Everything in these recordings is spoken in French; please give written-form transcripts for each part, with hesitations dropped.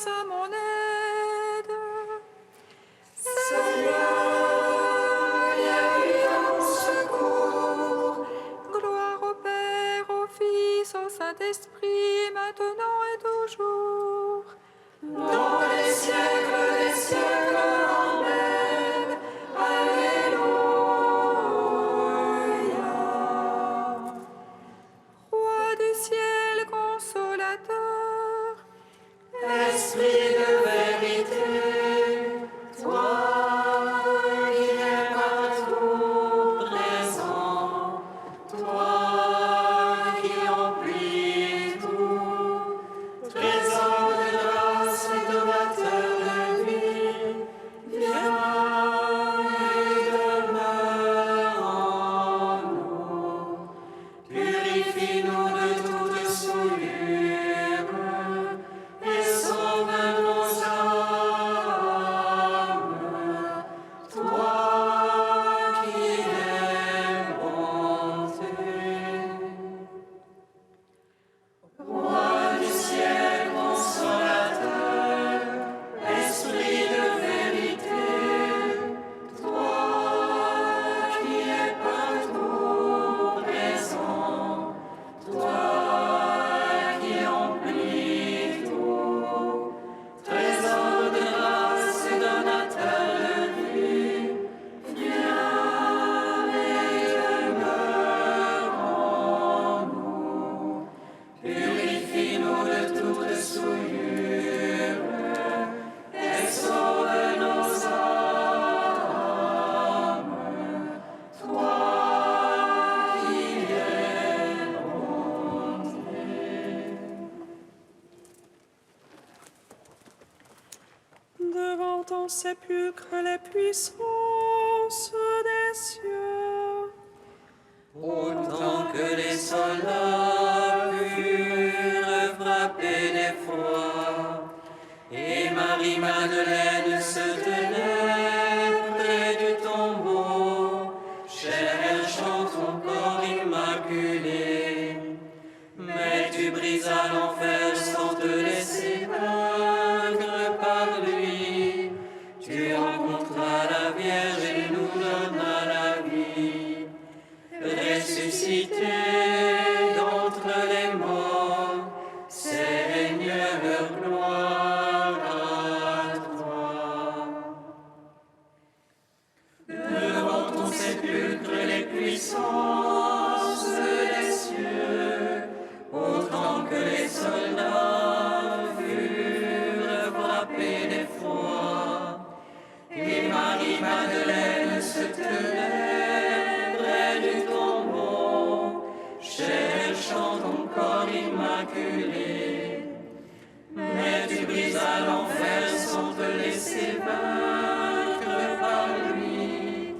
à mon aide. Seigneur, viens à mon secours. Gloire au Père, au Fils, au Saint-Esprit, maintenant et toujours. Dans les siècles des siècles, Amen. Alléluia. Roi du ciel, consolateur, Esprit de vérité, toi qui es partout présent, toi qui emplis tout, trésor de grâce et donateur de vie, viens et demeure en nous. Purifie-nous de toute souillure et sauve nos âmes. Toi qui es bonté. Roi du ciel consolateur, esprit de vérité, toi qui es partout présent, toi qui emplis tout, trésor de grâce et donateur de vie, viens et demeure en nous. Purifie-nous de toute souillure et sauve nos âmes. Toi qui es bonté. devant ton sépulcre les puissances des cieux. Autant que les soldats furent frappés d'effroi, et Marie-Madeleine se tenait près du tombeau, cherchant ton corps immaculé. Mais tu brisas l'enfer sans te laisser vaincre par lui. Tu rencontras la Vierge et nous donnas la vie. Ressuscité d'entre les morts, Seigneur, gloire à toi. Devant ton sépulcre, les puissances des cieux, autant que les soldats furent frappés d'effroi, et Marie-Madeleine se tenait près du tombeau, cherchant ton corps immaculé. Mais tu brisas l'enfer sans te laisser vaincre par lui.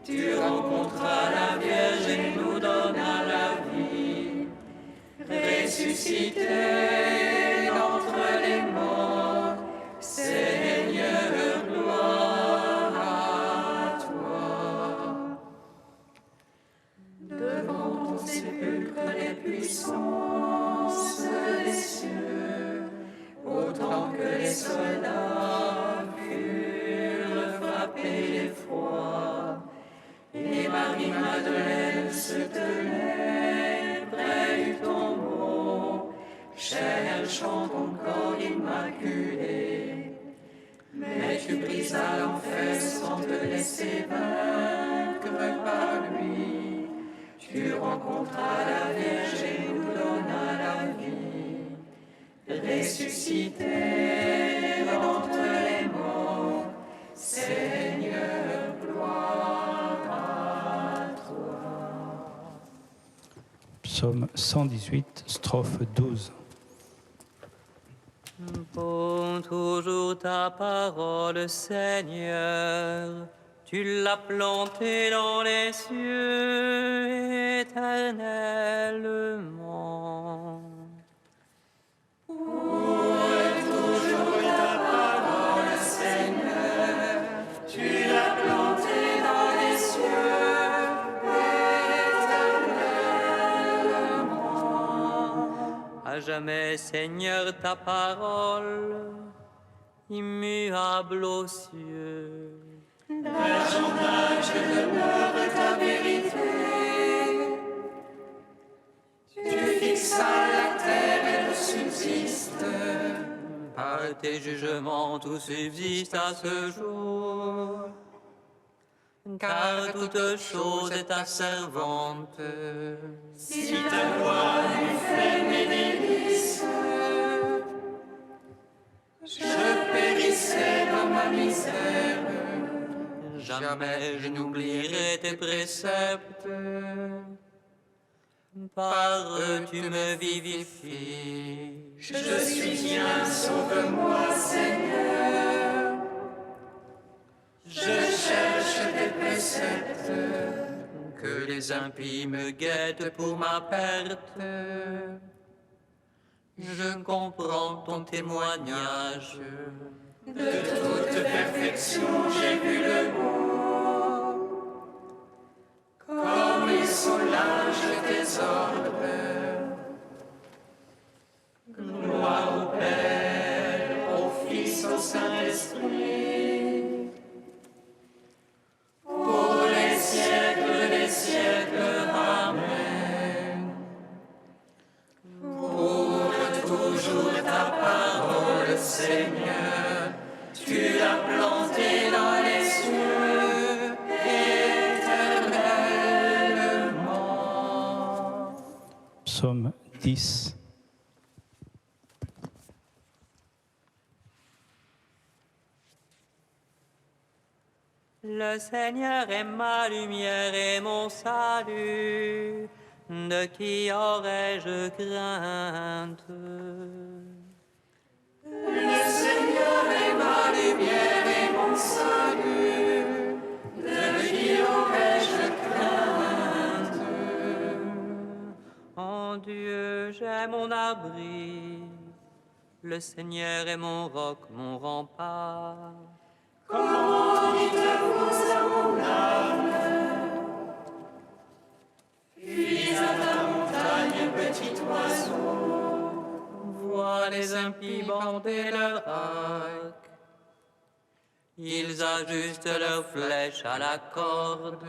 Tu rencontras la Vierge et nous donnas la vie. Ressuscité d'entre les morts, Seigneur, gloire à toi. Devant ton sépulcre, les puissances des cieux, autant que les soldats furent frappés d'effroi, et Marie-Madeleine se tenait près du tombeau, cherchant ton corps immaculé. Mais tu brisas l'enfer sans te laisser vaincre par lui. Tu rencontras la Vierge et nous donnas la vie. Ressuscité d'entre les morts, Seigneur, gloire à toi. Psaume 118, strophe 12. Pour toujours ta parole, Seigneur, tu l'as plantée dans les cieux éternellement. Toujours ta parole, Seigneur, tu l'as plantée dans les cieux éternellement. À jamais, Seigneur, ta parole immuable aux cieux. L'argent d'âge demeure ta vérité. Tu fixas la terre, elle subsiste. Par tes jugements, tout subsiste à ce jour. Car toute chose est ta servante. Si ta loi eût fait mes délices, je périssais dans ma misère. Jamais je n'oublierai tes préceptes. Par eux tu me vivifies. Je suis bien, sauve-moi, Seigneur. Je cherche tes préceptes. Que les impies me guettent pour ma perte. Je comprends ton témoignage. De toute perfection, j'ai vu le bout. Comme ils soulagent tes ordres. Gloire au Père, au Fils, au Saint-Esprit. Pour les siècles des siècles, Amen. Pour toujours ta parole, Seigneur, tu l'as plantée dans les cieux éternellement. Psaume 10. Le Seigneur est ma lumière et mon salut. De qui aurais-je crainte? Le Seigneur est ma lumière et mon salut. De qui aurais-je crainte? En Dieu, j'ai mon abri. Le Seigneur est mon roc, mon rempart. Comment dites-vous à mon âme? Fuis à ta montagne, petit oiseau. Vois les impies bander leur arc. Ils ajustent leurs flèches à la corde.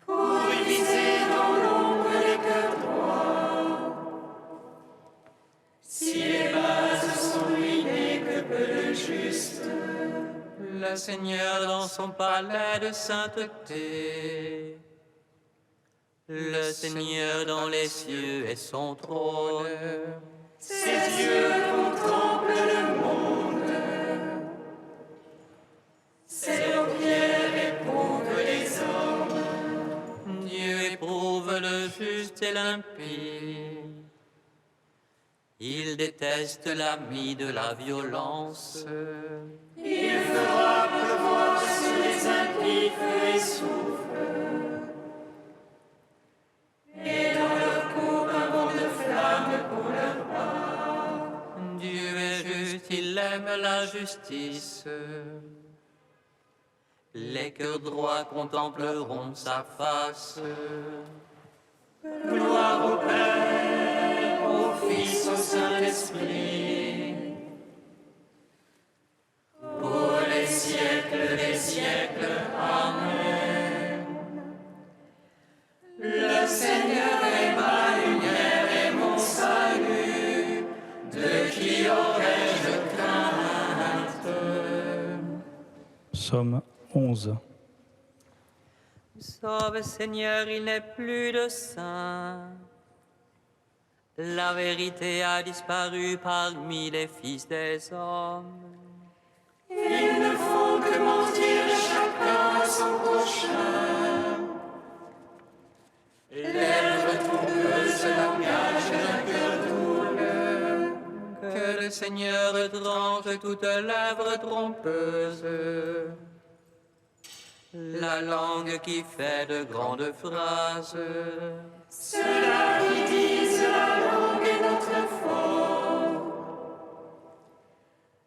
Pour viser dans l'ombre les cœurs droits. Si les bases sont ruinées, que peut le juste? Le Seigneur dans son palais de sainteté. Le Seigneur dans les cieux et son trône. Ses yeux contemplent le monde. Ses paupières éprouvent les hommes. Dieu éprouve le juste et l'impie. Il déteste l'ami de la violence. Il fera pleuvoir sur les impies feu et soufre. Et dans leur coupe un vent de flamme pour leur part. Dieu est juste, il aime la justice. Les cœurs droits contempleront sa face. Gloire au Père, au Fils, au Saint-Esprit. Pour les siècles des siècles, Amen. Le Seigneur est ma lumière et mon salut. De qui aurais-je crainte? Psaume 11. Sauve Seigneur, il n'est plus de saint. La vérité a disparu parmi les fils des hommes. Ils ne font que mentir chacun à son prochain. Lèvres trompeuses, langage d'un cœur double. Que le Seigneur tranche toute lèvre trompeuse. La langue qui fait de grandes phrases. Ceux-là qui disent la langue est notre fort.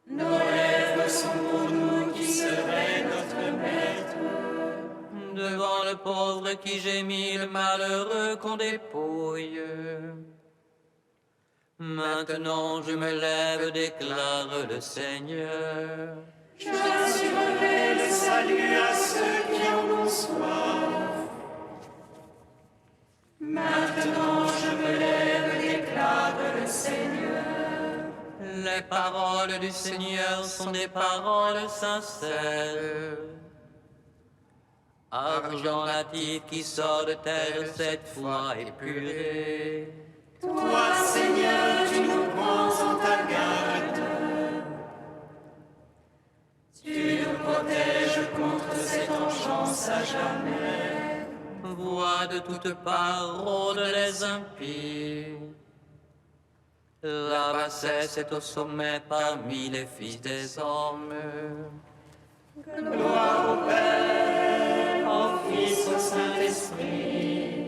Nos lèvres sont pour nous qui serait notre maître. Devant le pauvre qui gémit, le malheureux qu'on dépouille. Maintenant je me lève, déclare le Seigneur. J'assurerai le salut à ceux qui en ont soif. Maintenant je me lève, déclare le Seigneur. Les paroles du Seigneur sont des paroles sincères. Argent natif qui sort de terre, cette fois épuré. Toi, Seigneur, tu nous prends en ta garde. Tu nous protèges contre cette engeance à jamais. Voix de toutes parts rôdent les impies. La bassesse est au sommet parmi les fils des hommes. Gloire au Père, au Fils, au Saint-Esprit.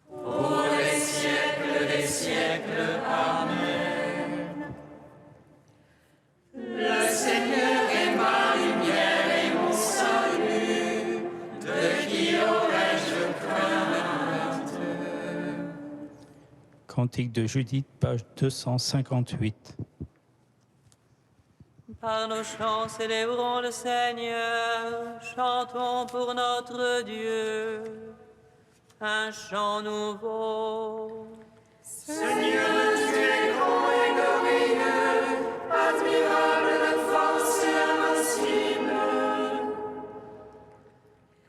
Pour les siècles des siècles. Amen. Le Seigneur est ma lumière et mon salut. De qui aurais-je crainte? Cantique de Judith, page 258. Par nos chants, célébrons le Seigneur, chantons pour notre Dieu un chant nouveau. Seigneur, tu es grand et glorieux, admirable de force et invincible.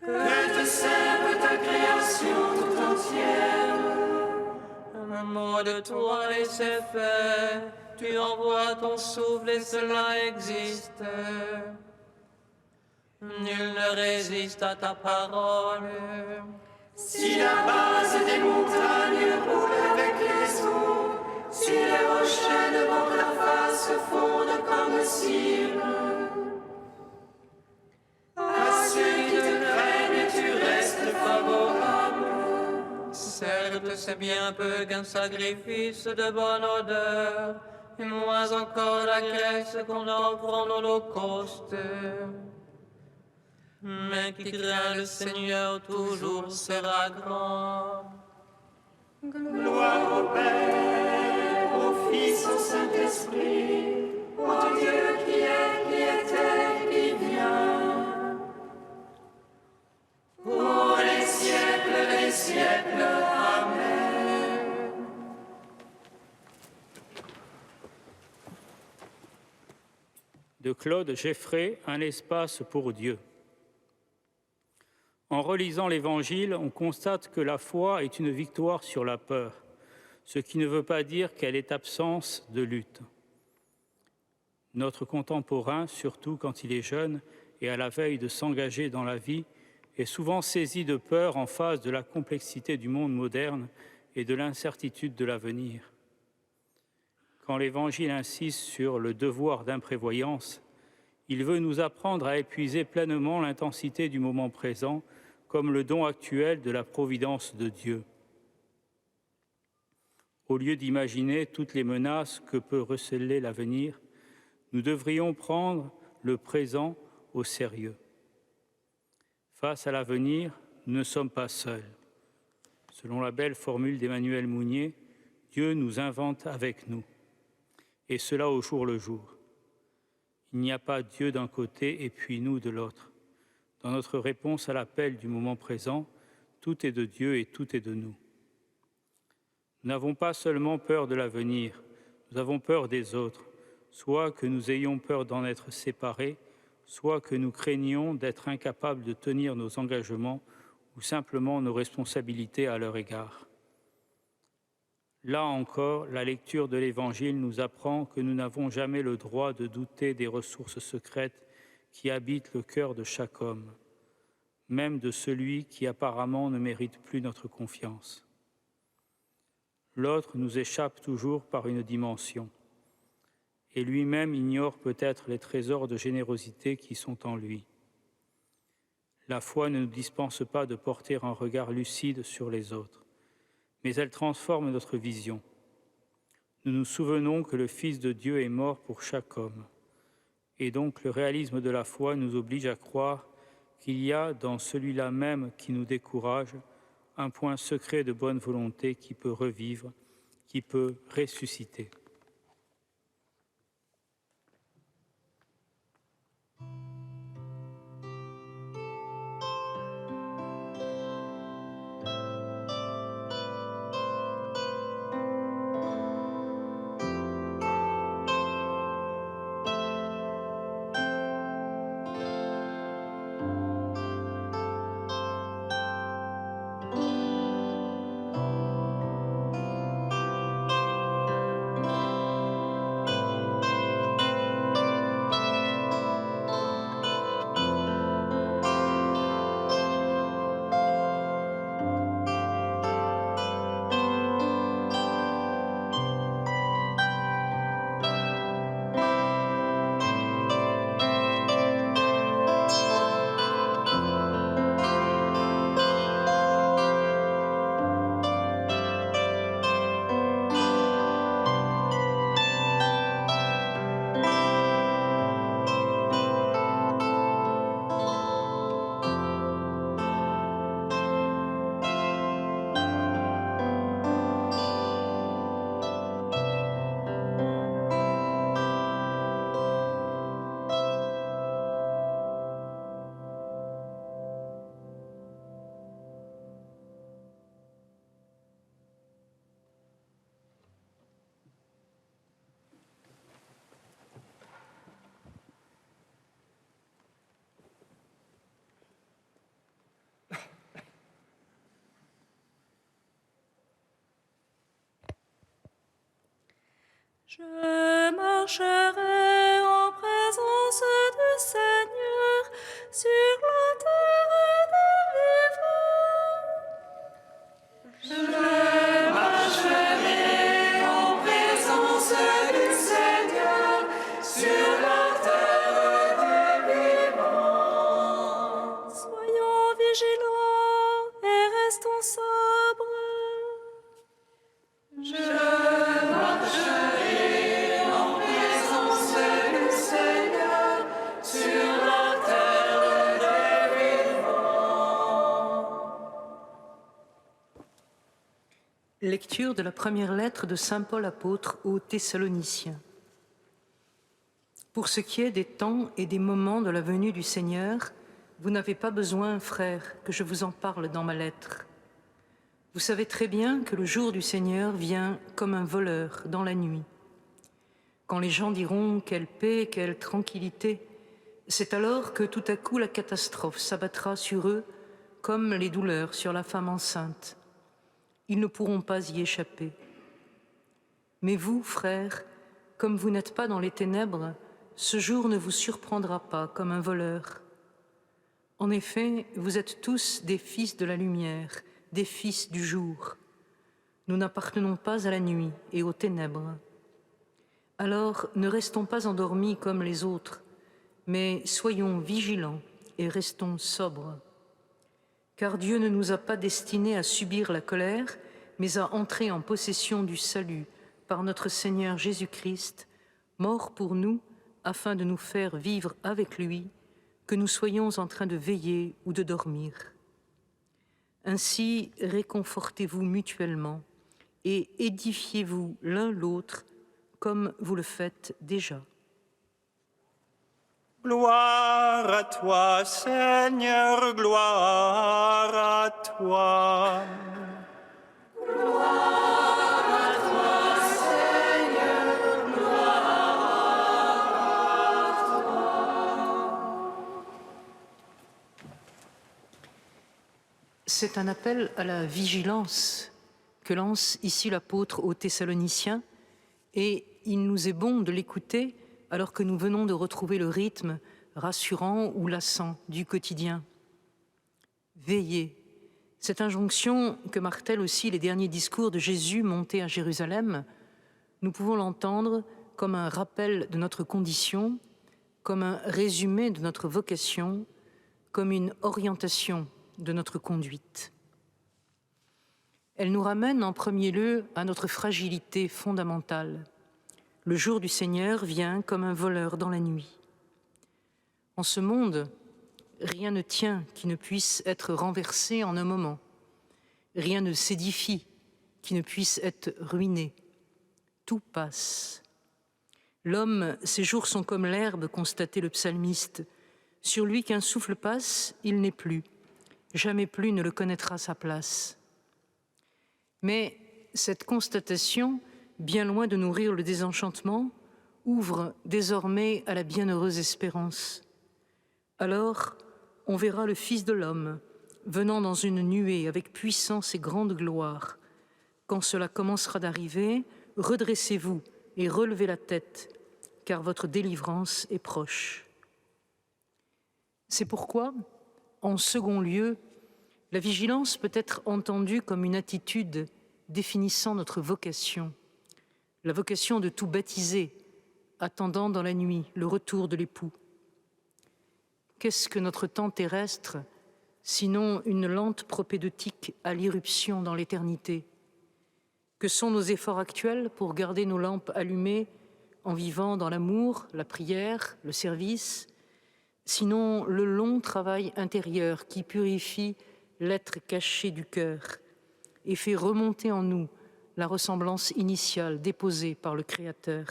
Que te serve ta création tout entière. Un mot de toi et c'est fait, tu envoies ton souffle et cela existe. Nul ne résiste à ta parole. Si la base des montagnes roule avec les eaux, si les rochers devant ta face fondent comme cire. À ceux qui te craignent, tu restes favorable. Certes, c'est bien peu qu'un sacrifice de bonne odeur, et moins encore la graisse qu'on offre en holocauste. Mais qui craint le Seigneur toujours sera grand. Gloire au Père, au Fils, au Saint-Esprit, au Dieu qui est, qui était, qui vient. Pour les siècles des siècles. Amen. De Claude Geffray, un espace pour Dieu. En relisant l'Évangile, on constate que la foi est une victoire sur la peur, ce qui ne veut pas dire qu'elle est absence de lutte. Notre contemporain, surtout quand il est jeune et à la veille de s'engager dans la vie, est souvent saisi de peur en face de la complexité du monde moderne et de l'incertitude de l'avenir. Quand l'Évangile insiste sur le devoir d'imprévoyance, il veut nous apprendre à épuiser pleinement l'intensité du moment présent comme le don actuel de la providence de Dieu. Au lieu d'imaginer toutes les menaces que peut receler l'avenir, nous devrions prendre le présent au sérieux. Face à l'avenir, nous ne sommes pas seuls. Selon la belle formule d'Emmanuel Mounier, Dieu nous invente avec nous, et cela au jour le jour. Il n'y a pas Dieu d'un côté et puis nous de l'autre. Dans notre réponse à l'appel du moment présent, tout est de Dieu et tout est de nous. Nous n'avons pas seulement peur de l'avenir, nous avons peur des autres, soit que nous ayons peur d'en être séparés, soit que nous craignions d'être incapables de tenir nos engagements ou simplement nos responsabilités à leur égard. Là encore, la lecture de l'Évangile nous apprend que nous n'avons jamais le droit de douter des ressources secrètes qui habitent le cœur de chaque homme, même de celui qui apparemment ne mérite plus notre confiance. L'autre nous échappe toujours par une dimension, et lui-même ignore peut-être les trésors de générosité qui sont en lui. La foi ne nous dispense pas de porter un regard lucide sur les autres, mais elle transforme notre vision. Nous nous souvenons que le Fils de Dieu est mort pour chaque homme, et donc le réalisme de la foi nous oblige à croire qu'il y a dans celui-là même qui nous décourage un point secret de bonne volonté qui peut revivre qui peut ressusciter. Je marcherai en présence du Seigneur sur la terre des vivants. Je marcherai en présence du Seigneur sur la terre des vivants. Soyons vigilants et restons sobres. Je marcherai en présence du Seigneur sur la terre des vivants. Lecture de la première lettre de saint Paul apôtre aux Thessaloniciens. Pour ce qui est des temps et des moments de la venue du Seigneur, vous n'avez pas besoin, frères, que je vous en parle dans ma lettre. Vous savez très bien que le jour du Seigneur vient comme un voleur dans la nuit. Quand les gens diront « quelle paix, quelle tranquillité », c'est alors que tout à coup la catastrophe s'abattra sur eux comme les douleurs sur la femme enceinte. Ils ne pourront pas y échapper. Mais vous, frères, comme vous n'êtes pas dans les ténèbres, ce jour ne vous surprendra pas comme un voleur. En effet, vous êtes tous des fils de la lumière, des fils du jour. Nous n'appartenons pas à la nuit et aux ténèbres. Alors, ne restons pas endormis comme les autres, mais soyons vigilants et restons sobres. Car Dieu ne nous a pas destinés à subir la colère, mais à entrer en possession du salut par notre Seigneur Jésus-Christ, mort pour nous, afin de nous faire vivre avec lui, que nous soyons en train de veiller ou de dormir. Ainsi, réconfortez-vous mutuellement et édifiez-vous l'un l'autre comme vous le faites déjà. Gloire à toi, Seigneur, gloire à toi. Gloire à toi, Seigneur, gloire à toi. C'est un appel à la vigilance que lance ici l'apôtre aux Thessaloniciens, et il nous est bon de l'écouter alors que nous venons de retrouver le rythme rassurant ou lassant du quotidien. Veillez. Cette injonction que martèlent aussi les derniers discours de Jésus monté à Jérusalem, nous pouvons l'entendre comme un rappel de notre condition, comme un résumé de notre vocation, comme une orientation de notre conduite. Elle nous ramène en premier lieu à notre fragilité fondamentale. Le jour du Seigneur vient comme un voleur dans la nuit. En ce monde, rien ne tient qui ne puisse être renversé en un moment. Rien ne s'édifie qui ne puisse être ruiné. Tout passe. L'homme, ses jours sont comme l'herbe, constatait le psalmiste. Sur lui qu'un souffle passe, il n'est plus. Jamais plus ne le connaîtra sa place. Mais cette constatation, bien loin de nourrir le désenchantement, ouvre désormais à la bienheureuse espérance. Alors, on verra le Fils de l'homme venant dans une nuée avec puissance et grande gloire. Quand cela commencera d'arriver, redressez-vous et relevez la tête, car votre délivrance est proche. C'est pourquoi, en second lieu, la vigilance peut être entendue comme une attitude définissant notre vocation, la vocation de tout baptisé, attendant dans la nuit le retour de l'époux. Qu'est-ce que notre temps terrestre, sinon une lente propédeutique à l'irruption dans l'éternité? Que sont nos efforts actuels pour garder nos lampes allumées en vivant dans l'amour, la prière, le service, sinon le long travail intérieur qui purifie l'être caché du cœur et fait remonter en nous la ressemblance initiale déposée par le Créateur.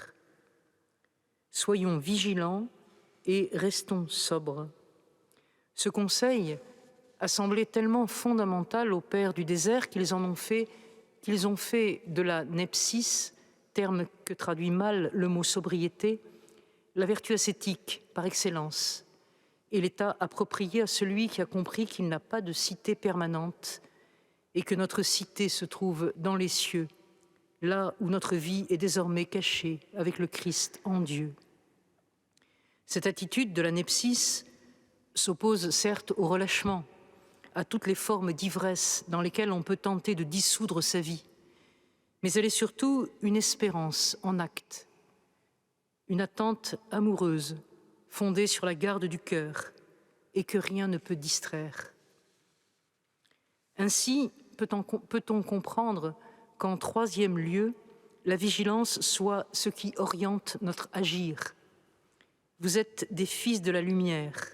Soyons vigilants et restons sobres. Ce conseil a semblé tellement fondamental aux pères du désert qu'ils ont fait de la nepsis, terme que traduit mal le mot sobriété, la vertu ascétique par excellence, et l'état approprié à celui qui a compris qu'il n'a pas de cité permanente et que notre cité se trouve dans les cieux, là où notre vie est désormais cachée avec le Christ en Dieu. Cette attitude de la nepsis s'oppose certes au relâchement, à toutes les formes d'ivresse dans lesquelles on peut tenter de dissoudre sa vie, mais elle est surtout une espérance en acte, une attente amoureuse fondée sur la garde du cœur et que rien ne peut distraire. Ainsi peut-on comprendre qu'en troisième lieu, la vigilance soit ce qui oriente notre agir. Vous êtes des fils de la lumière.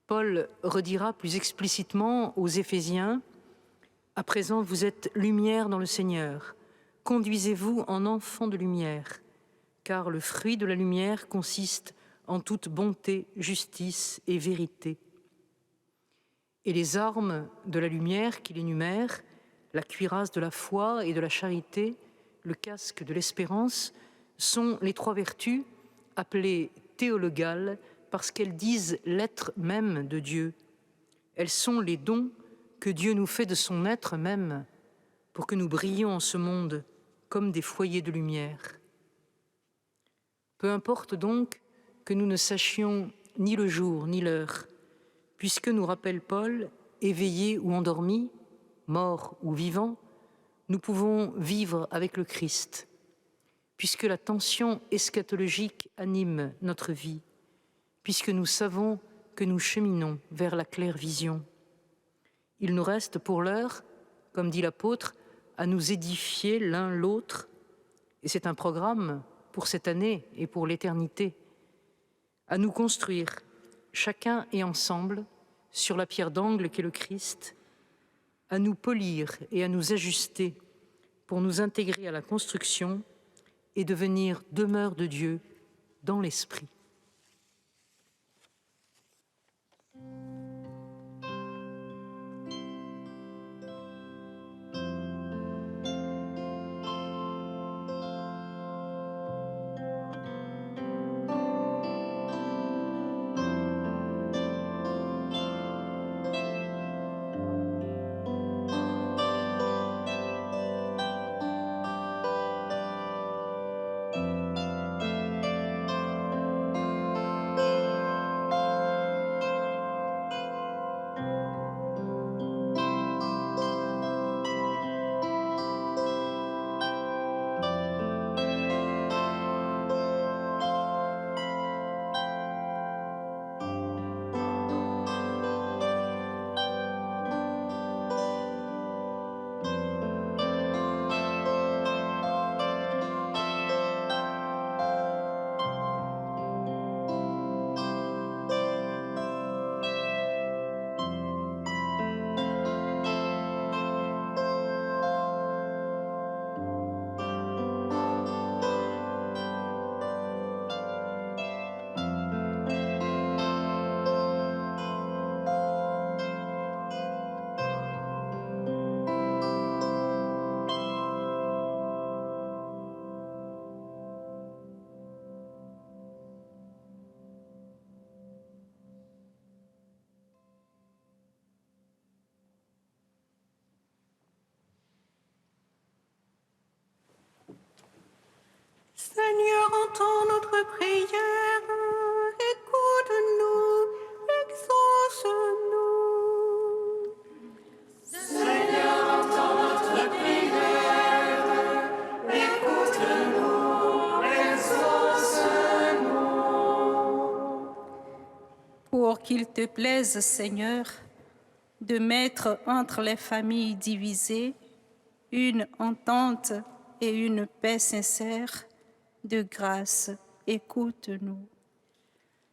Paul redira plus explicitement aux Éphésiens, « À présent, vous êtes lumière dans le Seigneur. Conduisez-vous en enfants de lumière, car le fruit de la lumière consiste en toute bonté, justice et vérité. » Et les armes de la lumière qu'il énumère, la cuirasse de la foi et de la charité, le casque de l'espérance, sont les trois vertus appelées théologales parce qu'elles disent l'être même de Dieu. Elles sont les dons que Dieu nous fait de son être même pour que nous brillions en ce monde comme des foyers de lumière. Peu importe donc que nous ne sachions ni le jour ni l'heure, puisque, nous rappelle Paul, éveillés ou endormis, morts ou vivants, nous pouvons vivre avec le Christ, puisque la tension eschatologique anime notre vie, puisque nous savons que nous cheminons vers la claire vision. Il nous reste pour l'heure, comme dit l'apôtre, à nous édifier l'un l'autre, et c'est un programme pour cette année et pour l'éternité, à nous construire, chacun et ensemble, sur la pierre d'angle qu'est le Christ, à nous polir et à nous ajuster pour nous intégrer à la construction et devenir demeure de Dieu dans l'esprit. te plaise, Seigneur, de mettre entre les familles divisées une entente et une paix sincère, de grâce, écoute-nous.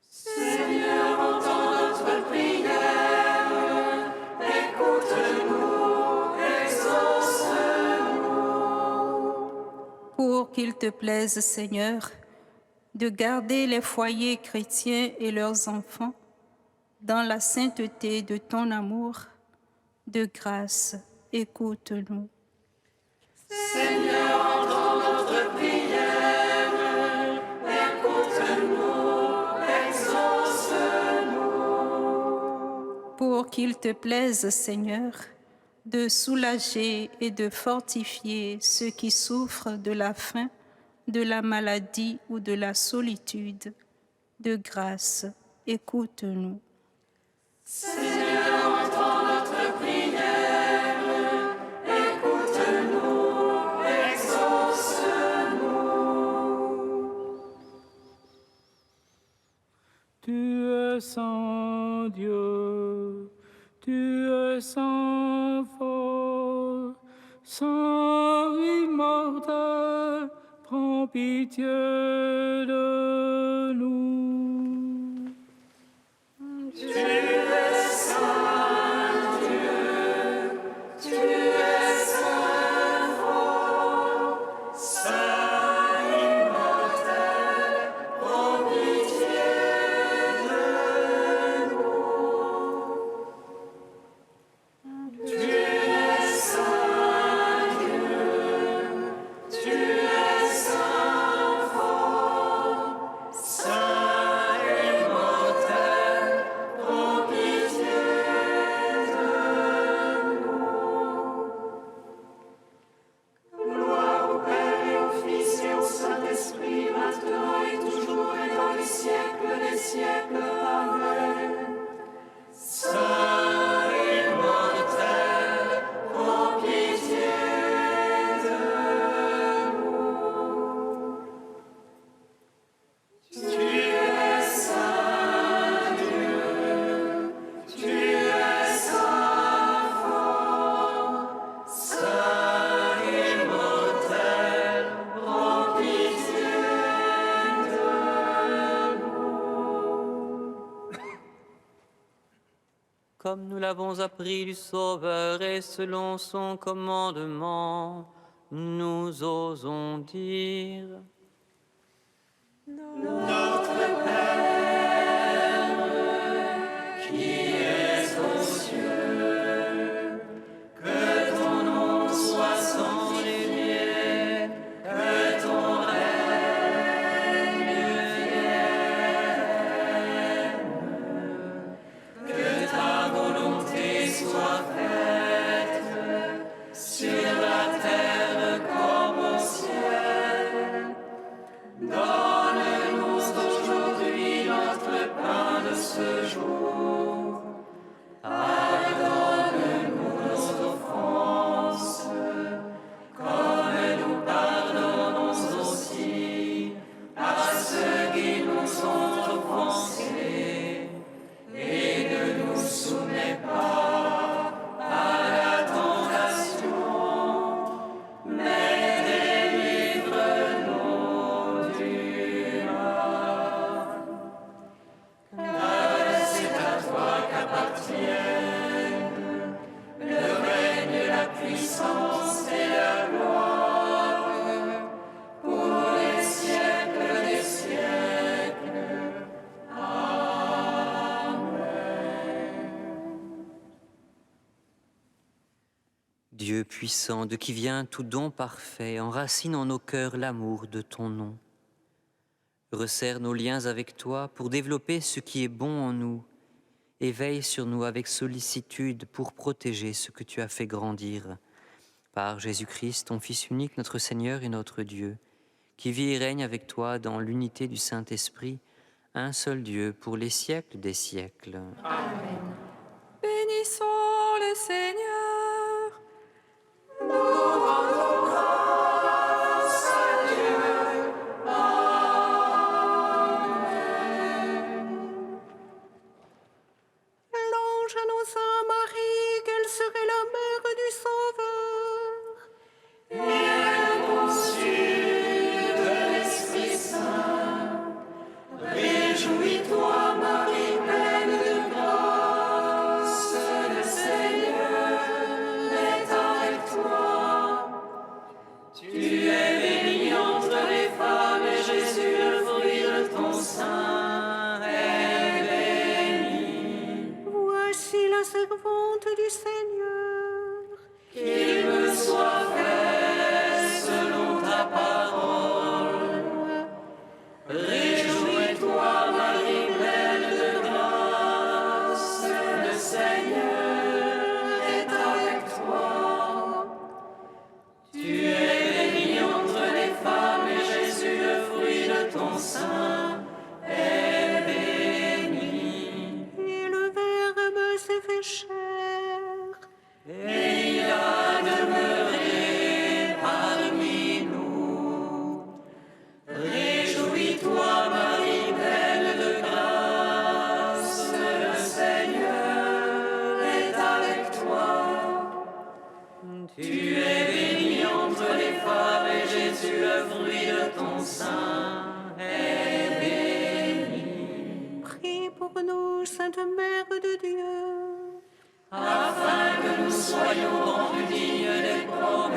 Seigneur, entends notre prière, écoute-nous, exauce-nous. Pour qu'il te plaise, Seigneur, de garder les foyers chrétiens et leurs enfants dans la sainteté de ton amour, de grâce, écoute-nous. Seigneur, entends notre prière, écoute-nous, exauce-nous. Pour qu'il te plaise, Seigneur, de soulager et de fortifier ceux qui souffrent de la faim, de la maladie ou de la solitude, de grâce, écoute-nous. Seigneur, entends notre prière, écoute-nous, exauce-nous. Tu es saint Dieu, tu es saint fort, saint immortel, prends pitié de nous. Tu es saint Dieu, tu es saint fort, saint immortel, prends pitié de nous. Tu es saint Dieu, tu es saint fort, saint immortel, prends pitié de nous. Gloire au Père et au Fils et au Saint-Esprit, maintenant et toujours et dans les siècles des siècles. Amen. Saint immortel, prends pitié de nous. Tu es saint Dieu, tu es saint fort, saint immortel, prends pitié de nous. Comme nous l'avons appris du Sauveur et selon son commandement, nous osons dire: Notre Père, qui es aux cieux, que ton nom soit sanctifié, que ton règne vienne, que ta volonté soit faite sur la terre comme au ciel. Donne-nous aujourd'hui notre pain de ce jour. Pardonne-nous nos offenses, comme nous pardonnons aussi à ceux qui nous ont offensés. Et ne nous soumets pas à la tentation, mais délivre-nous du mal. Car c'est à toi qu'appartiennent le règne, la puissance et la gloire pour les siècles des siècles. Dieu puissant, de qui vient tout don parfait, enracine en nos cœurs l'amour de ton nom. Resserre nos liens avec toi pour développer ce qui est bon en nous et veille sur nous avec sollicitude pour protéger ce que tu as fait grandir. Par Jésus-Christ, ton Fils unique, notre Seigneur et notre Dieu, qui vit et règne avec toi dans l'unité du Saint-Esprit, un seul Dieu pour les siècles des siècles. Bénissons le Seigneur. Nous rendons grâce à Dieu. Amen. es bénie entre les femmes et Jésus, le fruit de ton sein, est béni. Prie pour nous, Sainte Mère de Dieu, Afin que nous soyons rendus dignes des promesses